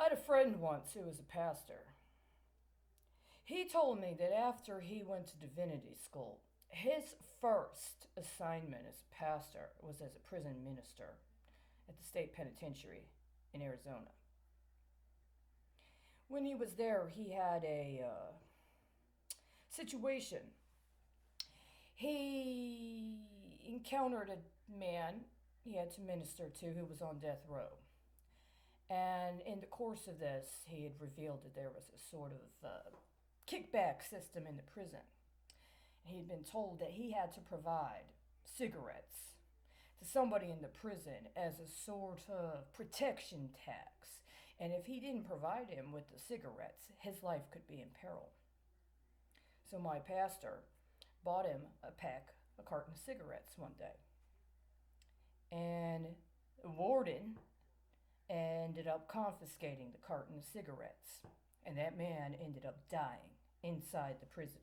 I had a friend once who was a pastor. He told me that after he went to divinity school, his first assignment as a pastor was as a prison minister at the state penitentiary in Arizona. When he was there, he had a situation. He encountered a man he had to minister to who was on death row. And in the course of this, he had revealed that there was a sort of kickback system in the prison. He had been told that he had to provide cigarettes to somebody in the prison as a sort of protection tax. And if he didn't provide him with the cigarettes, his life could be in peril. So my pastor bought him a carton of cigarettes one day. And the warden ended up confiscating the carton of cigarettes. And that man ended up dying inside the prison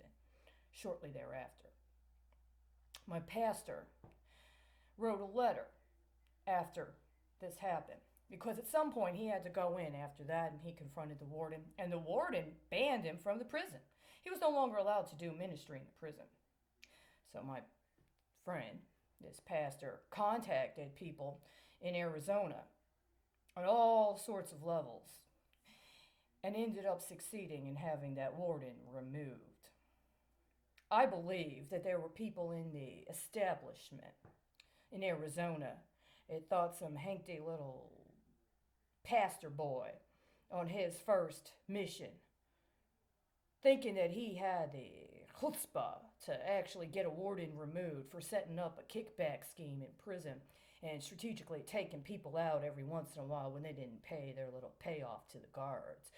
shortly thereafter. My pastor wrote a letter after this happened because at some point he had to go in after that, and he confronted the warden, and the warden banned him from the prison. He was no longer allowed to do ministry in the prison. So my friend, this pastor, contacted people in Arizona on all sorts of levels and ended up succeeding in having that warden removed. I believe that there were people in the establishment in Arizona that thought some hanky little pastor boy on his first mission, thinking that he had the chutzpah to actually get a warden removed for setting up a kickback scheme in prison and strategically taking people out every once in a while when they didn't pay their little payoff to the guards.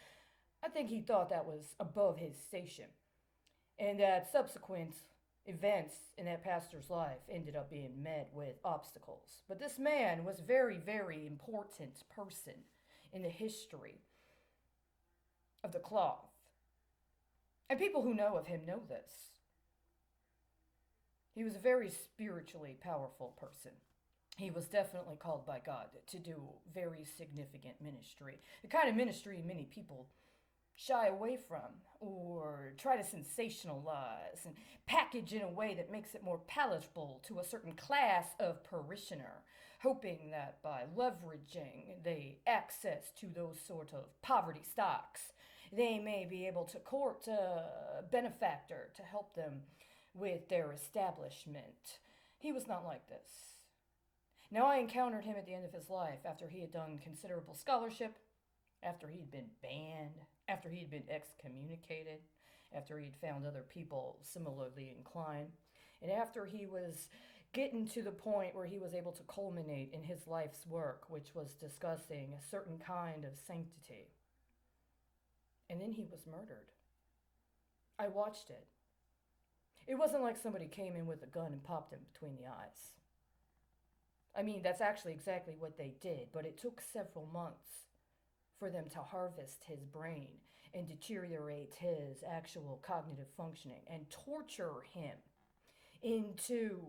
I think he thought that was above his station, and that subsequent events in that pastor's life ended up being met with obstacles. But this man was a very, very important person in the history of the cloth. And people who know of him know this. He was a very spiritually powerful person. He was definitely called by God to do very significant ministry. The kind of ministry many people shy away from or try to sensationalize and package in a way that makes it more palatable to a certain class of parishioner, hoping that by leveraging the access to those sort of poverty stocks, they may be able to court a benefactor to help them with their establishment. He was not like this. Now, I encountered him at the end of his life after he had done considerable scholarship, after he'd been banned, after he'd been excommunicated, after he'd found other people similarly inclined, and after he was getting to the point where he was able to culminate in his life's work, which was discussing a certain kind of sanctity. And then he was murdered. I watched it. It wasn't like somebody came in with a gun and popped him between the eyes. I mean, that's actually exactly what they did, but it took several months for them to harvest his brain and deteriorate his actual cognitive functioning and torture him into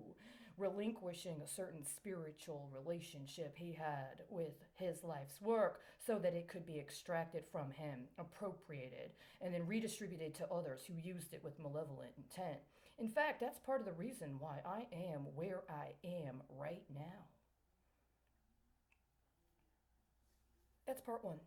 relinquishing a certain spiritual relationship he had with his life's work so that it could be extracted from him, appropriated, and then redistributed to others who used it with malevolent intent. In fact, that's part of the reason why I am where I am right now. That's part one.